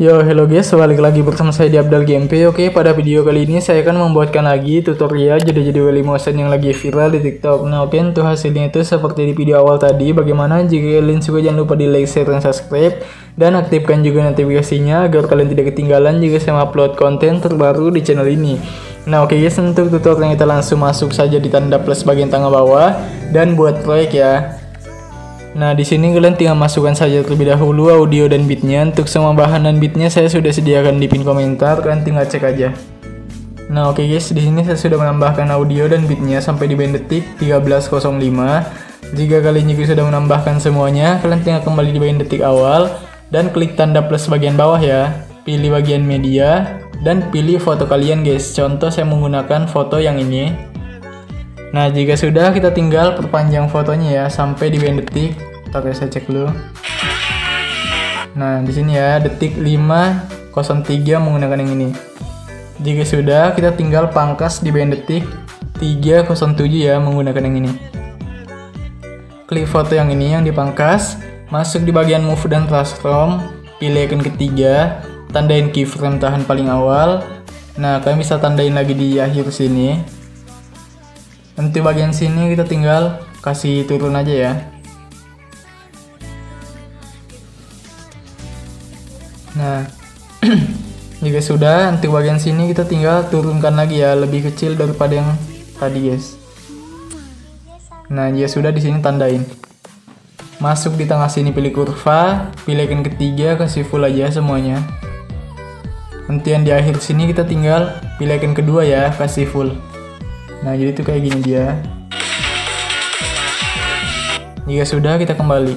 Yo, hello guys, balik lagi bersama saya di Abdal GMP. Oke, pada video kali ini saya akan membuatkan lagi tutorial jadi Dailymotion yang lagi viral di TikTok. Nah, oke, untuk hasilnya itu seperti di video awal tadi. Bagaimana? Jika kalian suka, jangan lupa di like, share, dan subscribe, dan aktifkan juga notifikasinya agar kalian tidak ketinggalan jika saya upload konten terbaru di channel ini. Nah, oke guys, untuk tutorial kita langsung masuk saja di tanda plus bagian tengah bawah dan buat proyek ya. Nah, di sini kalian tinggal masukkan saja terlebih dahulu audio dan beatnya. Untuk semua bahan dan beatnya saya sudah sediakan di pin komentar, kalian tinggal cek aja. Nah, oke guys, di sini saya sudah menambahkan audio dan beatnya sampai di band detik 13.05. Jika kalian juga sudah menambahkan semuanya, kalian tinggal kembali di bagian detik awal dan klik tanda plus bagian bawah ya. Pilih bagian media dan pilih foto kalian guys. Contoh saya menggunakan foto yang ini. Nah, jika sudah, kita tinggal perpanjang fotonya ya sampai di bagian detik. Ntar saya cek dulu. Nah, di sini ya detik 5.03 menggunakan yang ini. Jika sudah, kita tinggal pangkas di bagian detik 3.07 ya menggunakan yang ini. Klik foto yang ini yang dipangkas, masuk di bagian move dan transform, pilih icon ketiga, tandain keyframe tahan paling awal. Nah, kalian bisa tandain lagi di akhir sini. Untuk bagian sini kita tinggal kasih turun aja ya. Nah, jika sudah, untuk bagian sini kita tinggal turunkan lagi ya, lebih kecil daripada yang tadi guys. Nah, jika sudah, di sini tandain. Masuk di tengah sini, pilih kurva, pilih icon ketiga, kasih full aja semuanya. Untuk yang di akhir sini kita tinggal pilih icon kedua ya, kasih full. Nah, jadi itu kayak gini dia. Jika sudah, kita kembali.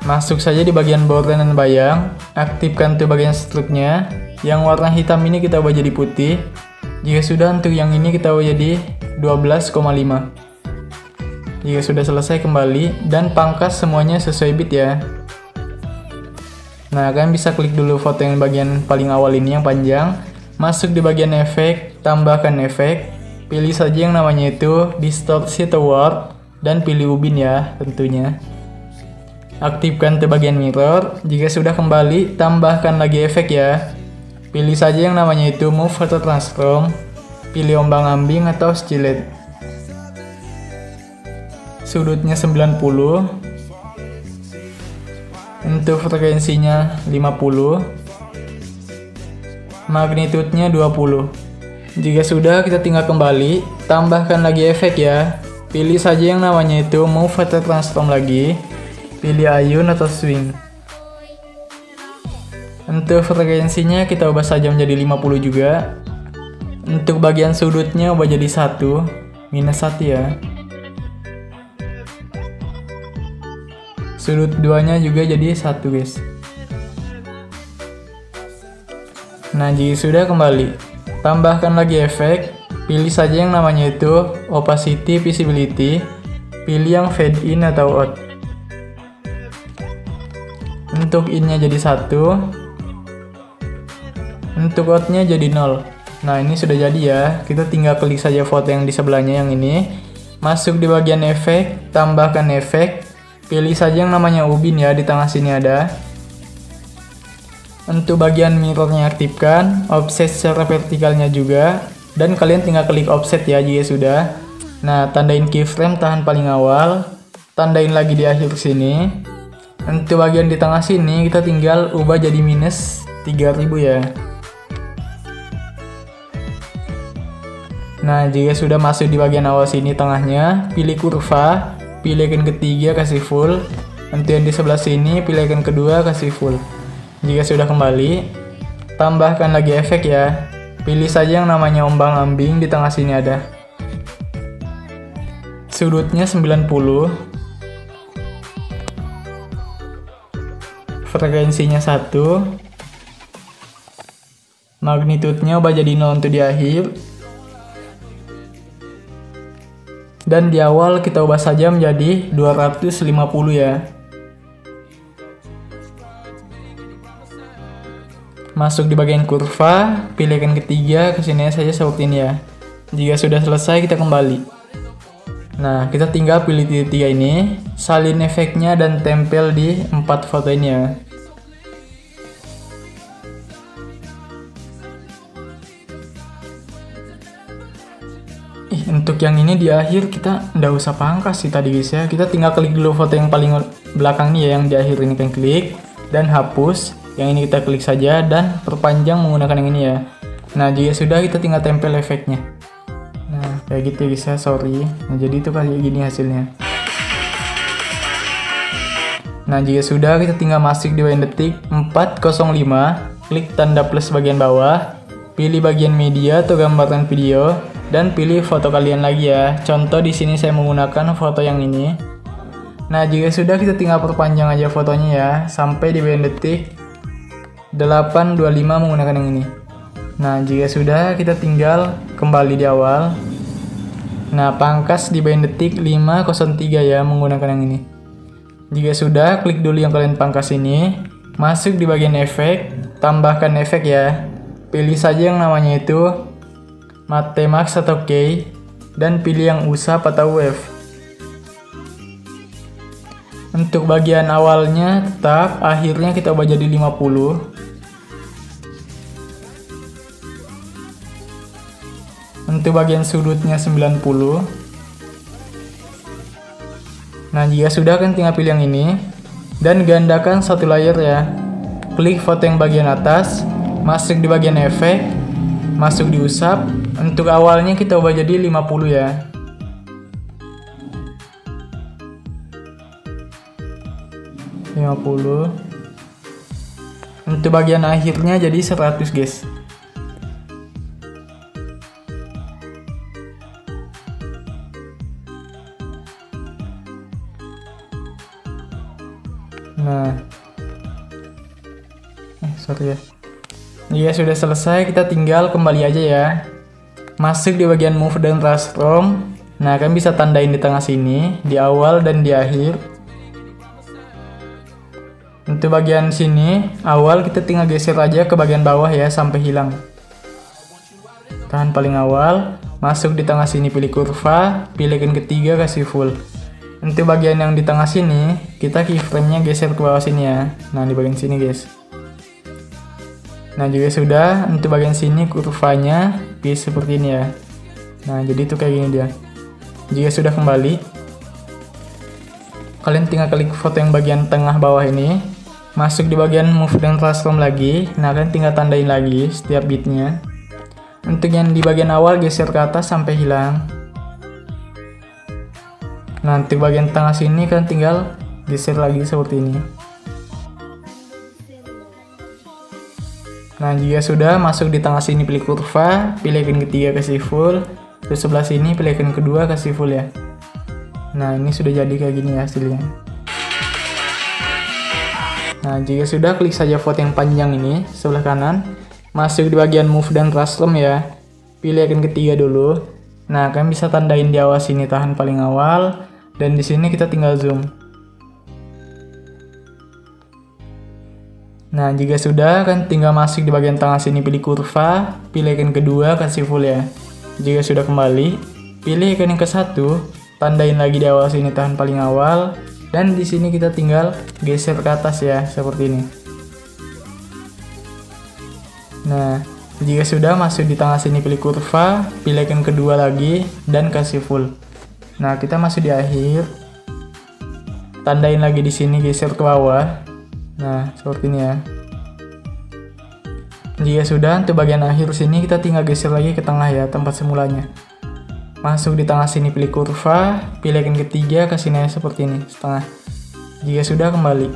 Masuk saja di bagian border dan bayang. Aktifkan tuh bagian struknya. Yang warna hitam ini kita ubah jadi putih. Jika sudah, untuk yang ini kita ubah jadi 12,5. Jika sudah selesai, kembali. Dan pangkas semuanya sesuai bit ya. Nah, kalian bisa klik dulu foto yang bagian paling awal ini yang panjang. Masuk di bagian efek, tambahkan efek, pilih saja yang namanya itu distorsi atau warp, dan pilih ubin ya tentunya. Aktifkan ke bagian mirror. Jika sudah, kembali, tambahkan lagi efek ya. Pilih saja yang namanya itu move atau transform, pilih ombang-ambing atau skillet. Sudutnya 90, untuk frekuensinya 50, magnitudenya 20. Jika sudah, kita tinggal kembali, tambahkan lagi efek ya. Pilih saja yang namanya itu move atau transform lagi, pilih ayun atau swing. Untuk frekuensinya kita ubah saja menjadi 50 juga. Untuk bagian sudutnya ubah jadi 1, minus 1 ya. Sudut 2-nya juga jadi 1 guys. Nah, jika sudah, kembali, tambahkan lagi efek, pilih saja yang namanya itu opacity visibility, pilih yang fade in atau out. Untuk in-nya jadi 1, untuk out-nya jadi 0. Nah, ini sudah jadi ya. Kita tinggal klik saja foto yang di sebelahnya yang ini, masuk di bagian efek, tambahkan efek, pilih saja yang namanya ubin ya, di tengah sini ada. Untuk bagian mirrornya aktifkan, offset secara vertikalnya juga, dan kalian tinggal klik offset ya jika sudah. Nah, tandain keyframe tahan paling awal, tandain lagi di akhir sini. Untuk bagian di tengah sini kita tinggal ubah jadi minus 3000 ya. Nah, jika sudah masuk di bagian awal sini tengahnya, pilih kurva, pilih icon ketiga, kasih full. Untuk yang di sebelah sini, pilih icon kedua, kasih full. Jika sudah, kembali, tambahkan lagi efek ya. Pilih saja yang namanya ombang-ambing, di tengah sini ada. Sudutnya 90. Frekuensinya 1. Magnitudenya ubah jadi 0 untuk di akhir. Dan di awal kita ubah saja menjadi 250 ya. Masuk di bagian kurva, pilih icon ketiga, kesini saja seperti ini ya. Jika sudah selesai, kita kembali. Nah, kita tinggal pilih titik 3 ini, salin efeknya dan tempel di 4 foto ini ya. Untuk yang ini di akhir kita nggak usah pangkas sih tadi guys ya. Kita tinggal klik dulu foto yang paling belakang nih ya, yang di akhir ini kan klik dan hapus. Yang ini kita klik saja dan perpanjang menggunakan yang ini ya. Nah jika sudah kita tinggal tempel efeknya. Nah kayak gitu guys ya, sorry. Nah jadi itu kayak gini hasilnya. Nah jika sudah kita tinggal masuk di bagian detik 405, klik tanda plus bagian bawah, pilih bagian media atau gambaran video, dan pilih foto kalian lagi ya. Contoh di sini saya menggunakan foto yang ini. Nah jika sudah kita tinggal perpanjang aja fotonya ya sampai di bagian detik 825 menggunakan yang ini. Nah jika sudah kita tinggal kembali di awal. Nah pangkas di bagian detik 503 ya menggunakan yang ini. Jika sudah, klik dulu yang kalian pangkas ini, masuk di bagian efek, tambahkan efek ya. Pilih saja yang namanya itu Matte Max atau K, dan pilih yang usap atau wave. Untuk bagian awalnya tetap, akhirnya kita ubah jadi 50. Untuk bagian sudutnya 90. Nah jika sudah kan tinggal pilih yang ini dan gandakan satu layer ya. Klik foto yang bagian atas, masuk di bagian efek, masuk di usap. Untuk awalnya kita ubah jadi 50 ya. Untuk bagian akhirnya jadi 100 guys. Nah, sorry ya. Jika sudah selesai, kita tinggal kembali aja ya. Masuk di bagian move dan transform. Nah, kalian bisa tandain di tengah sini, di awal dan di akhir. Untuk bagian sini, awal kita tinggal geser aja ke bagian bawah ya, sampai hilang. Tahan paling awal, masuk di tengah sini, pilih kurva, pilih yang ketiga, kasih full. Untuk bagian yang di tengah sini, kita keyframe-nya geser ke bawah sini ya. Nah, di bagian sini guys. Nah, juga sudah. Untuk bagian sini kurvanya pilih seperti ini ya. Nah, jadi itu kayak gini dia. Jika sudah kembali, kalian tinggal klik foto yang bagian tengah bawah ini, masuk di bagian move dan transform lagi. Nah, kalian tinggal tandain lagi setiap bitnya. Untuk yang di bagian awal geser ke atas sampai hilang. Nanti bagian tengah sini kan tinggal geser lagi seperti ini. Nah jika sudah, masuk di tengah sini pilih kurva, pilih icon ketiga kasih full, terus sebelah sini pilih icon kedua kasih full ya. Nah ini sudah jadi kayak gini ya hasilnya. Nah jika sudah, klik saja foto yang panjang ini sebelah kanan, masuk di bagian move dan transform ya, pilih icon ketiga dulu. Nah kalian bisa tandain di awal sini, tahan paling awal. Dan di sini kita tinggal zoom. Nah, jika sudah kan tinggal masuk di bagian tengah sini, pilih kurva, pilih icon kedua, kasih full ya. Jika sudah kembali, pilih icon yang ke satu, tandain lagi di awal sini, tahan paling awal. Dan di sini kita tinggal geser ke atas ya, seperti ini. Nah, jika sudah, masuk di tengah sini, pilih kurva, pilih icon kedua lagi, dan kasih full. Nah, kita masuk di akhir. Tandain lagi di sini, geser ke bawah. Nah, seperti ini ya. Jika sudah, untuk bagian akhir sini kita tinggal geser lagi ke tengah ya, tempat semulanya. Masuk di tengah sini, pilih kurva, pilih icon ketiga, kasih naik seperti ini, setengah. Jika sudah, kembali.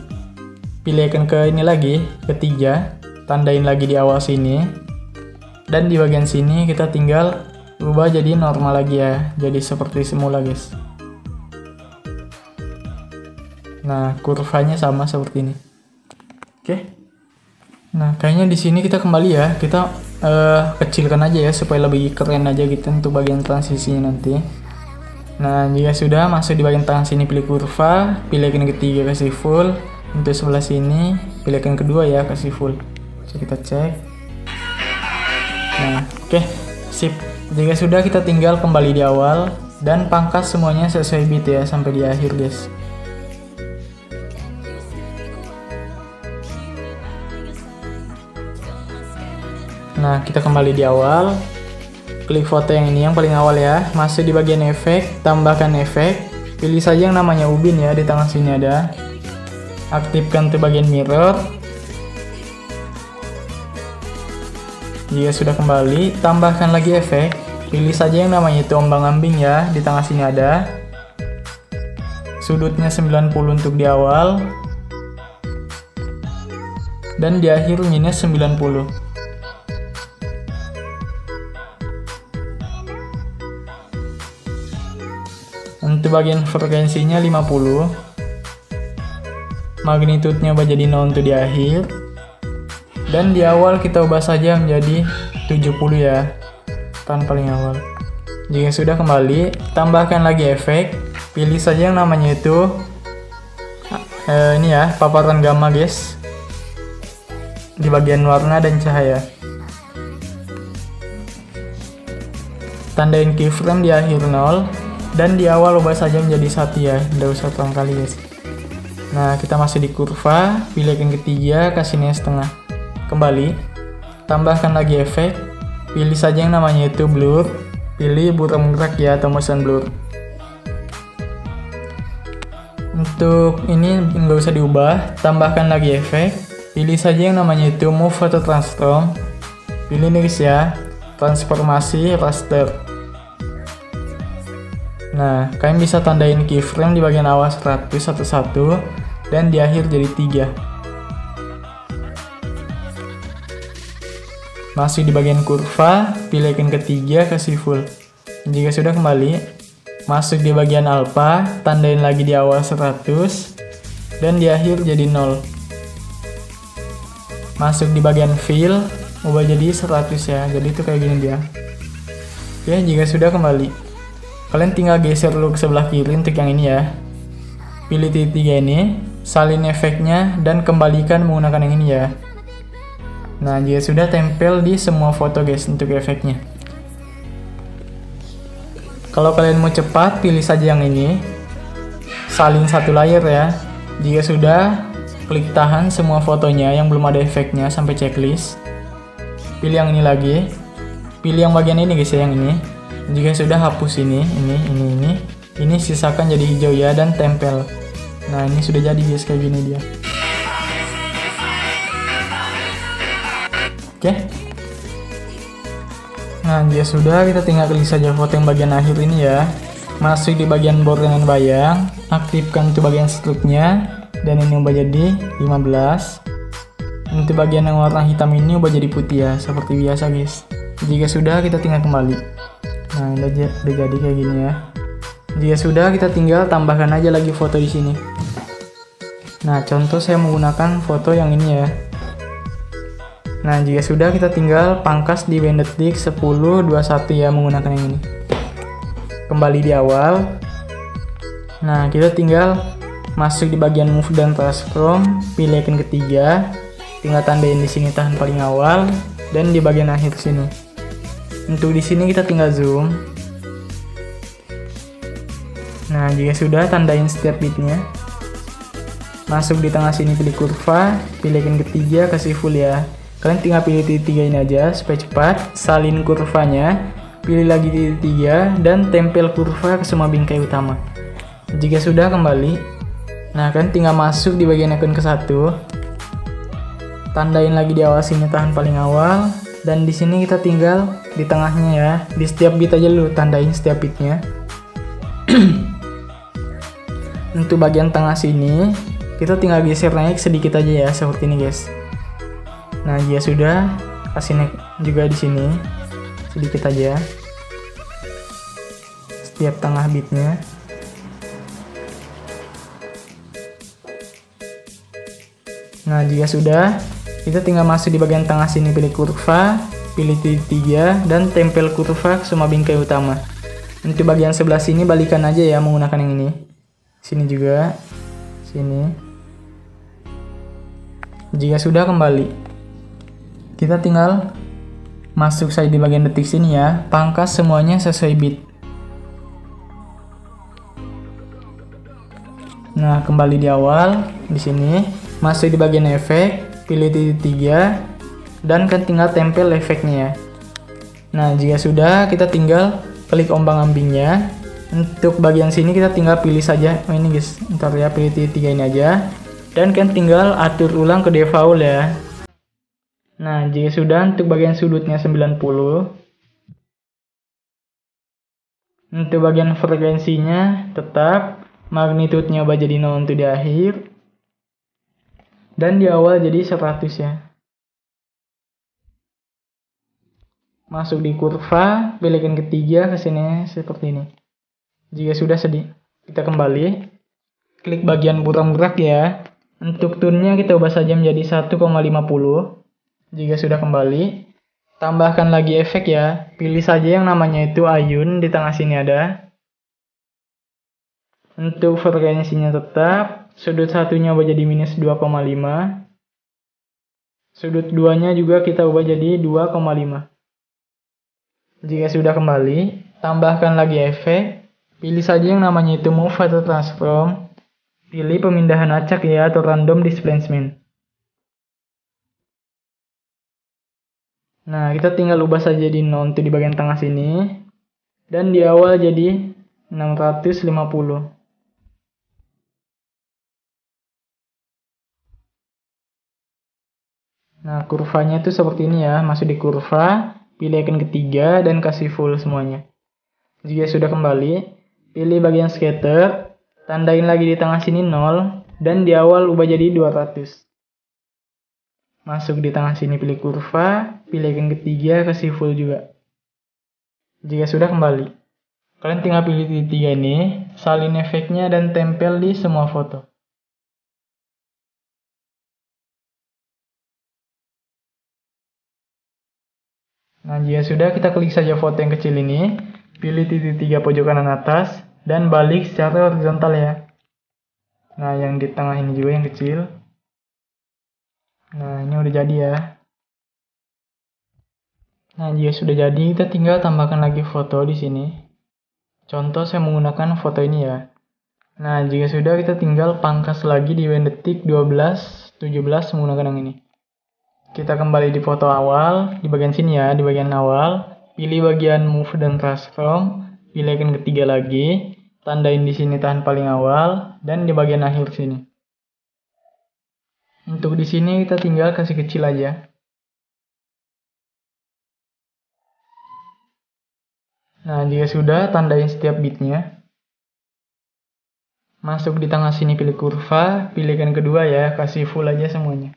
Pilih icon ke ini lagi, ketiga, tandain lagi di awal sini. Dan di bagian sini kita tinggal ubah jadi normal lagi ya, jadi seperti semula guys. Nah kurvanya sama seperti ini. Oke. Nah kayaknya di sini kita kembali ya, kita kecilkan aja ya supaya lebih keren aja gitu untuk bagian transisinya nanti. Nah jika sudah, masuk di bagian tengah sini, pilih kurva, pilih icon ketiga kasih full. Untuk sebelah sini pilih icon kedua ya, kasih full. So, kita cek. Nah oke, sip. Jika sudah, kita tinggal kembali di awal dan pangkas semuanya sesuai bit ya sampai di akhir guys. Nah kita kembali di awal, klik foto yang ini yang paling awal ya. Masuk di bagian efek, tambahkan efek. Pilih saja yang namanya ubin ya, di tengah sini ada. Aktifkan tuh bagian mirror. Jika sudah kembali, tambahkan lagi efek. Pilih saja yang namanya itu ombang-ambing ya, di tengah sini ada. Sudutnya 90 untuk di awal. Dan di akhir minus 90. Untuk bagian frekuensinya 50. Magnitudenya ubah jadi 0 untuk di akhir. Dan di awal kita ubah saja menjadi 70 ya, tan paling awal. Jika sudah kembali, tambahkan lagi efek. Pilih saja yang namanya itu ini ya, paparan gamma guys, di bagian warna dan cahaya. Tandain keyframe di akhir 0. Dan di awal ubah saja menjadi 1 ya, tidak usah terang kali guys. Nah, kita masih di kurva, pilih yang ketiga, kasih nilai setengah. Kembali, tambahkan lagi efek, pilih saja yang namanya itu blur, pilih buram gerak ya atau motion blur. Untuk ini nggak usah diubah, tambahkan lagi efek, pilih saja yang namanya itu move atau transform, pilih nih guys ya, transformasi raster. Nah, kalian bisa tandain keyframe di bagian awal 100 satu-satu dan di akhir jadi 3. Masih di bagian kurva, pilih icon ketiga, kasih full. Jika sudah kembali, masuk di bagian alpha, tandain lagi di awal 100 dan di akhir jadi 0. Masuk di bagian fill, ubah jadi 100 ya. Jadi itu kayak gini dia. Oke, jika sudah kembali, kalian tinggal geser dulu ke sebelah kiri untuk yang ini ya. Pilih titik 3 ini, salin efeknya dan kembalikan menggunakan yang ini ya. Nah, jika sudah, tempel di semua foto guys untuk efeknya. Kalau kalian mau cepat, pilih saja yang ini. Salin satu layer ya. Jika sudah, klik tahan semua fotonya yang belum ada efeknya sampai checklist. Pilih yang ini lagi. Pilih yang bagian ini guys ya, yang ini. Jika sudah, hapus ini. Ini sisakan jadi hijau ya dan tempel. Nah, ini sudah jadi guys, kayak gini dia. Oke. Nah, jika sudah, kita tinggal klik saja foto yang bagian akhir ini ya. Masuk di bagian bordengan bayang, aktifkan tuh bagian stroke-nya dan ini ubah jadi 15. Untuk bagian yang warna hitam ini ubah jadi putih ya, seperti biasa guys. Jika sudah, kita tinggal kembali. Nah, udah jadi kayak gini ya. Jika sudah, kita tinggal tambahkan aja lagi foto di sini. Nah, contoh saya menggunakan foto yang ini ya. Nah, jika sudah, kita tinggal pangkas di band detik 10:21 ya menggunakan yang ini. Kembali di awal. Nah, kita tinggal masuk di bagian move dan transform, pilih icon ketiga, tinggal tandain di sini tahan paling awal dan di bagian akhir sini. Untuk di sini kita tinggal zoom. Nah, jika sudah, tandain setiap bitnya. Masuk di tengah sini, pilih kurva, pilih icon ketiga, kasih full ya. Kalian tinggal pilih titik 3 ini aja supaya cepat. Salin kurvanya, pilih lagi titik 3 dan tempel kurva ke semua bingkai utama. Jika sudah, kembali. Nah, kalian tinggal masuk di bagian icon ke-1. Tandain lagi di awal sini tahan paling awal. Dan di sini kita tinggal di tengahnya ya. Di setiap bit aja dulu tandain setiap bitnya. Untuk bagian tengah sini kita tinggal geser naik sedikit aja ya, seperti ini guys. Nah, jika sudah, kasih naik juga di sini sedikit aja setiap tengah bitnya. Nah, jika sudah, kita tinggal masuk di bagian tengah sini, pilih kurva, pilih titik 3 dan tempel kurva ke semua bingkai utama. Untuk bagian sebelah sini balikan aja ya menggunakan yang ini. Sini juga, sini. Jika sudah, kembali. Kita tinggal masuk saja di bagian detik sini ya, pangkas semuanya sesuai bit. Nah, kembali di awal di sini, masuk di bagian efek, pilih titik 3 dan kan tinggal tempel efeknya ya. Nah, jika sudah, kita tinggal klik ombang-ambingnya. Untuk bagian sini kita tinggal pilih saja. Oh ini guys, ntar ya, pilih tiga ini aja. Dan kan tinggal atur ulang ke default ya. Nah, jika sudah, untuk bagian sudutnya 90. Untuk bagian frekuensinya tetap, magnitudenya ubah jadi 0 untuk di akhir. Dan di awal jadi 100 ya. Masuk di kurva, pilihkan ketiga ke sini seperti ini. Jika sudah kita kembali, klik bagian buram gerak ya. Untuk tune-nya kita ubah saja menjadi 1,50. Jika sudah kembali, tambahkan lagi efek ya. Pilih saja yang namanya itu ayun, di tengah sini ada. Untuk frekuensinya tetap, sudut satunya ubah jadi minus 2,5. Sudut 2-nya juga kita ubah jadi 2,5. Jika sudah kembali, tambahkan lagi efek. Pilih saja yang namanya itu move atau transform. Pilih pemindahan acak ya, atau random displacement. Nah, kita tinggal ubah saja di 0 di bagian tengah sini. Dan di awal jadi 650. Nah, kurvanya itu seperti ini ya. Masuk di kurva, pilih icon ketiga, dan kasih full semuanya. Jika sudah kembali, pilih bagian scatter, tandain lagi di tengah sini 0, dan di awal ubah jadi 200. Masuk di tengah sini, pilih kurva, pilih icon ketiga, kasih full juga. Jika sudah kembali, kalian tinggal pilih tiga ini, salin efeknya, dan tempel di semua foto. Nah, jika sudah, kita klik saja foto yang kecil ini, pilih titik 3 pojok kanan atas, dan balik secara horizontal ya. Nah, yang di tengah ini juga yang kecil. Nah, ini udah jadi ya. Nah, jika sudah jadi, kita tinggal tambahkan lagi foto di sini. Contoh saya menggunakan foto ini ya. Nah, jika sudah, kita tinggal pangkas lagi di detik 12, 17 menggunakan yang ini. Kita kembali di foto awal, di bagian sini ya, di bagian awal, pilih bagian move dan transform, pilih icon ketiga lagi, tandain di sini tahan paling awal, dan di bagian akhir sini. Untuk di sini kita tinggal kasih kecil aja. Nah, jika sudah, tandain setiap bitnya. Masuk di tengah sini, pilih kurva, pilih icon kedua ya, kasih full aja semuanya.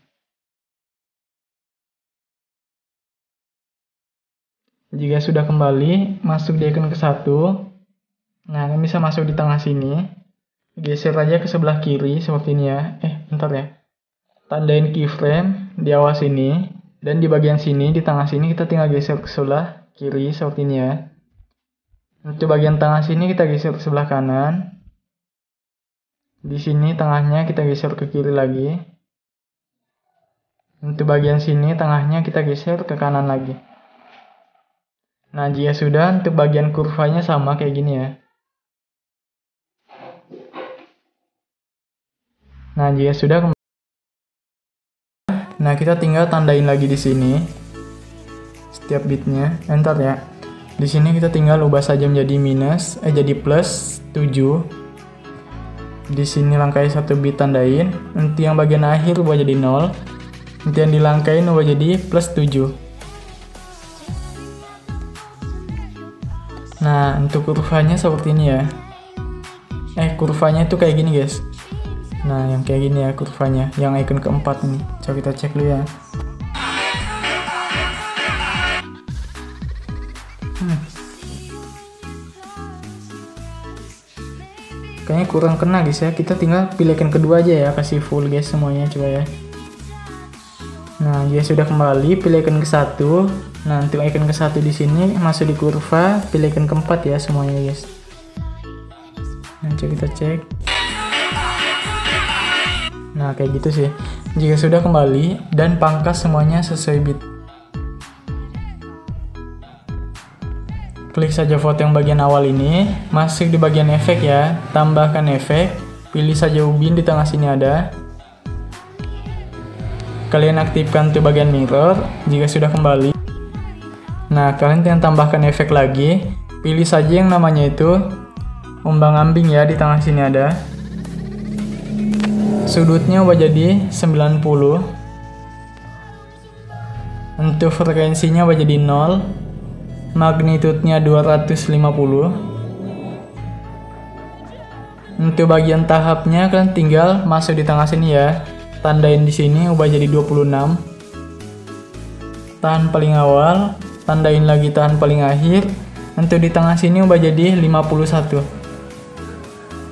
Jika sudah kembali, masuk di icon ke-1. Nah, kalian bisa masuk di tengah sini. Geser aja ke sebelah kiri seperti ini ya. Bentar ya. Tandain keyframe di awal sini. Dan di bagian sini, di tengah sini kita tinggal geser ke sebelah kiri seperti ini ya. Untuk bagian tengah sini kita geser ke sebelah kanan. Di sini tengahnya kita geser ke kiri lagi. Untuk bagian sini tengahnya kita geser ke kanan lagi. Nah, jika sudah, untuk bagian kurvanya sama kayak gini ya. Nah, jika sudah, nah kita tinggal tandain lagi di sini setiap bitnya. Enter ya. Di sini kita tinggal ubah saja menjadi jadi plus 7. Di sini langkai 1 bit tandain. Untuk yang bagian akhir ubah jadi 0. Untuk yang dilangkain ubah jadi plus 7. Nah, untuk kurvanya seperti ini ya. Kurvanya itu kayak gini guys. Nah, yang kayak gini ya kurvanya. Yang icon keempat ini. Coba kita cek dulu ya. Kayaknya kurang kena guys ya. Kita tinggal pilih icon kedua aja ya. Kasih full guys semuanya coba ya. Nah, jika sudah kembali, pilih icon ke-1. Nah, untuk icon ke-1 di sini masuk di kurva, pilih icon ke-4 ya semuanya guys. Nah, coba kita cek. Nah, kayak gitu sih. Jika sudah kembali dan pangkas semuanya sesuai bit. Klik saja foto yang bagian awal ini, masuk di bagian efek ya, tambahkan efek, pilih saja ubin di tengah sini ada. Kalian aktifkan tuh bagian mirror. Jika sudah kembali, Nah, kalian tinggal tambahkan efek lagi. Pilih saja yang namanya itu ombang-ambing ya, di tengah sini ada. Sudutnya ubah jadi 90. Untuk frekuensinya ubah jadi 0. Magnitudenya 250. Untuk bagian tahapnya kalian tinggal masuk di tengah sini ya. Tandain di sini ubah jadi 26. Tahan paling awal, tandain lagi tahan paling akhir. Untuk di tengah sini ubah jadi 51.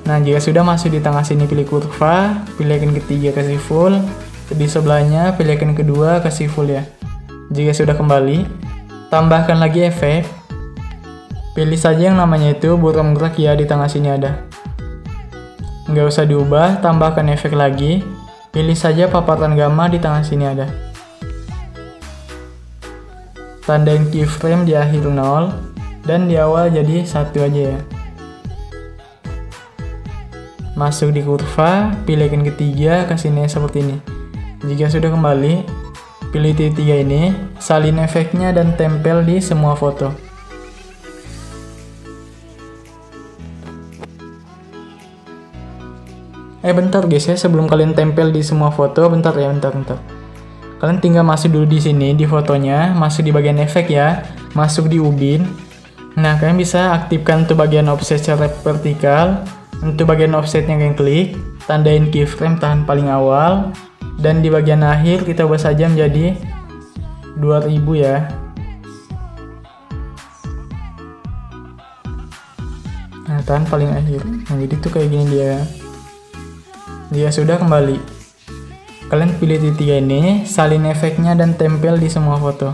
Nah, jika sudah masuk di tengah sini, pilih kurva, pilih icon ketiga kasih full. Di sebelahnya pilih icon kedua kasih full ya. Jika sudah kembali, tambahkan lagi efek. Pilih saja yang namanya itu buram gerak ya, di tengah sini ada. Nggak usah diubah, tambahkan efek lagi. Pilih saja paparan gamma, di tengah sini ada. Tandain keyframe di akhir 0 dan di awal jadi 1 aja ya. Masuk di kurva, pilih icon ketiga, kasihnya seperti ini. Jika sudah kembali, pilih titik 3 ini, salin efeknya dan tempel di semua foto. Bentar guys ya, sebelum kalian tempel di semua foto, bentar. Kalian tinggal masuk dulu di sini di fotonya, masuk di bagian efek ya, masuk di ubin. Nah, kalian bisa aktifkan tuh bagian offset secara vertikal. Untuk bagian offsetnya kalian klik, tandain keyframe tahan paling awal, dan di bagian akhir kita ubah saja menjadi 2000 ya. Nah, tahan paling akhir. Nah, jadi tuh kayak gini dia. Dia sudah kembali. Kalian pilih titik 3 ini, salin efeknya dan tempel di semua foto.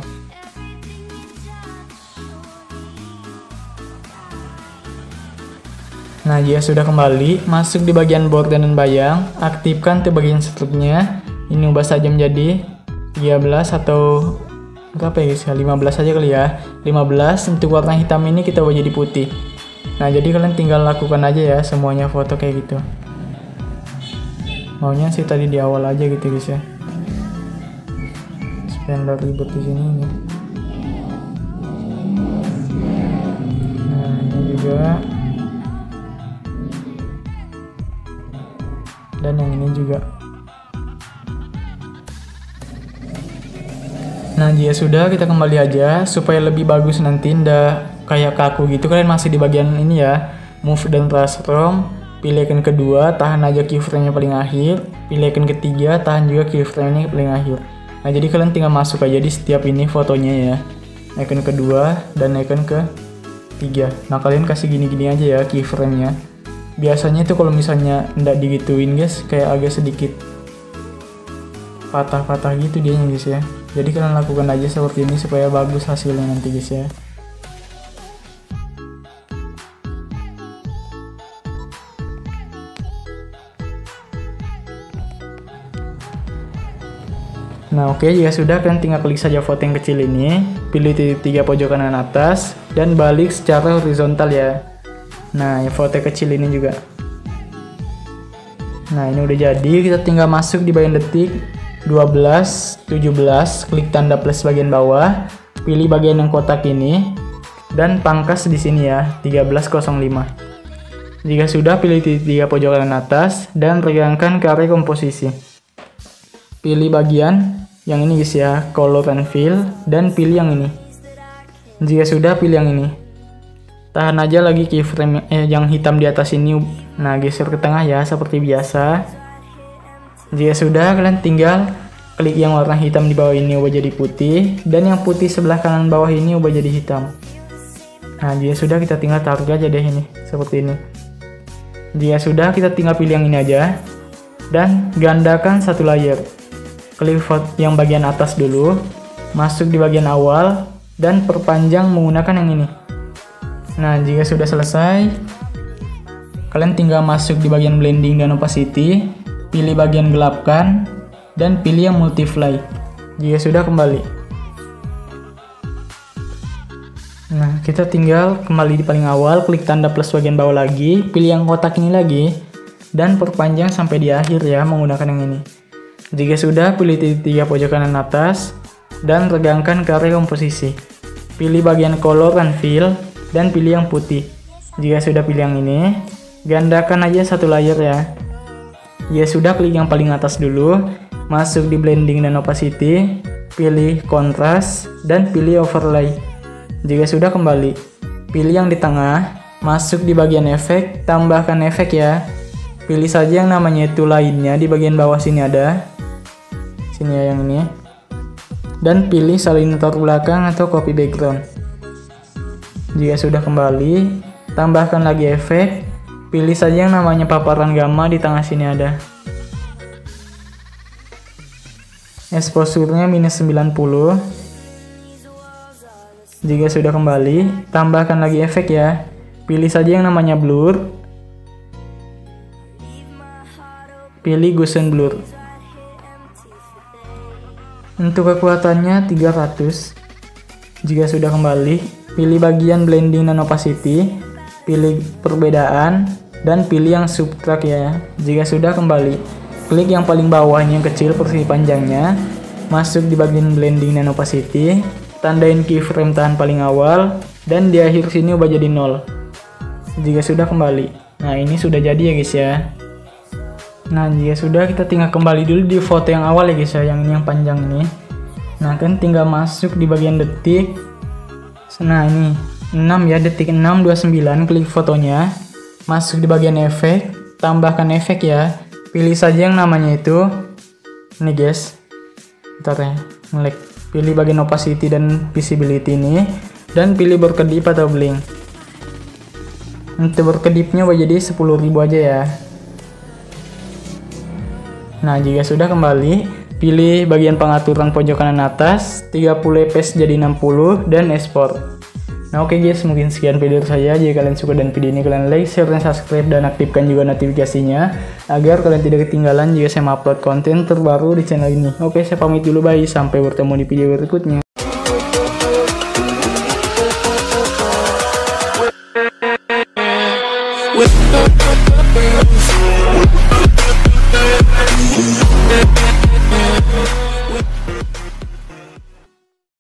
Nah, jika sudah kembali, masuk di bagian border dan bayang, aktifkan tuh bagian struknya. Ini ubah saja menjadi 13 atau berapa ya guys? 15 aja kali ya. 15, untuk warna hitam ini kita ubah jadi putih. Nah, jadi kalian tinggal lakukan aja ya semuanya foto kayak gitu. Maunya sih tadi di awal aja gitu guys ya. Supaya nggak ribet di sini nih. Nah, ini juga. Dan yang ini juga. Nah, jika sudah, kita kembali aja supaya lebih bagus nanti, ndak kayak kaku gitu. Kalian masih di bagian ini ya, move dan transform. Pilih icon kedua, tahan aja keyframe-nya paling akhir. Pilih icon ketiga, tahan juga keyframe-nya paling akhir. Nah, jadi kalian tinggal masuk aja di setiap ini fotonya ya. Icon kedua dan icon ketiga. Nah, kalian kasih gini-gini aja ya keyframe-nya. Biasanya itu kalau misalnya ndak digituin guys, kayak agak sedikit patah-patah gitu dia guys ya. Jadi kalian lakukan aja seperti ini supaya bagus hasilnya nanti guys ya. Nah, oke, jika sudah, kalian tinggal klik saja foto yang kecil ini, pilih titik 3 pojok kanan atas dan balik secara horizontal ya. Nah, yang foto kecil ini juga. Nah, ini udah jadi, kita tinggal masuk di bagian detik 12, 17, klik tanda plus bagian bawah, pilih bagian yang kotak ini dan pangkas di sini ya, 1305. Jika sudah, pilih titik 3 pojok kanan atas dan regangkan ke area komposisi. Pilih bagian yang ini guys ya, color and fill, dan pilih yang ini. Jika sudah, pilih yang ini. Tahan aja lagi keyframe yang hitam di atas ini. Nah, geser ke tengah ya seperti biasa. Jika sudah, kalian tinggal klik yang warna hitam di bawah ini ubah jadi putih, dan yang putih sebelah kanan bawah ini ubah jadi hitam. Nah, jika sudah, kita tinggal taruh aja deh ini seperti ini. Jika sudah, kita tinggal pilih yang ini aja dan gandakan satu layer. Klik yang bagian atas dulu, masuk di bagian awal dan perpanjang menggunakan yang ini. Nah, jika sudah selesai, kalian tinggal masuk di bagian blending dan opacity, pilih bagian gelapkan, dan pilih yang multiply. Jika sudah, kembali. Nah, kita tinggal kembali di paling awal, klik tanda plus bagian bawah lagi, pilih yang kotak ini lagi, dan perpanjang sampai di akhir ya menggunakan yang ini. Jika sudah, pilih titik 3 pojok kanan atas, dan regangkan ke area komposisi. pilih bagian color and fill, dan pilih yang putih. Jika sudah pilih yang ini, gandakan aja satu layer ya. Ya sudah, klik yang paling atas dulu, masuk di blending dan opacity, pilih kontras, dan pilih overlay. Jika sudah, kembali, pilih yang di tengah, masuk di bagian efek, tambahkan efek ya. Pilih saja yang namanya itu lainnya, di bagian bawah sini ada. Sini ya yang ini. Dan pilih salinator belakang atau copy background. Jika sudah, kembali, tambahkan lagi efek, pilih saja yang namanya paparan gamma, di tengah sini ada. Exposure-nya -90. Jika sudah, kembali, tambahkan lagi efek ya. Pilih saja yang namanya blur. Pilih gaussian blur. Untuk kekuatannya 300. Jika sudah, kembali, pilih bagian blending dan opacity, pilih perbedaan, dan pilih yang subtract ya. Jika sudah, kembali, klik yang paling bawahnya yang kecil persegi panjangnya, masuk di bagian blending dan opacity, tandain keyframe tahan paling awal, dan di akhir sini ubah jadi 0. Jika sudah, kembali. Nah, ini sudah jadi ya guys ya. Nah, jika sudah, kita tinggal kembali dulu di foto yang awal ya guys ya, yang ini yang panjang ini. Nah, kan tinggal masuk di bagian detik. Nah, ini 6 ya, detik 6:29, klik fotonya, masuk di bagian efek, tambahkan efek ya. Pilih saja yang namanya itu ini guys. Bentar ya, nge-lag. Pilih bagian opacity dan visibility ini, dan pilih berkedip atau blink. Untuk berkedipnya jadi 10.000 aja ya. Nah, jika sudah, kembali, pilih bagian pengaturan pojok kanan atas, 30 fps jadi 60, dan export. Nah, oke guys, mungkin sekian video saya. Jika kalian suka dan video ini, kalian like, share, dan subscribe, dan aktifkan juga notifikasinya agar kalian tidak ketinggalan jika saya upload konten terbaru di channel ini. Oke, saya pamit dulu, bye, sampai bertemu di video berikutnya.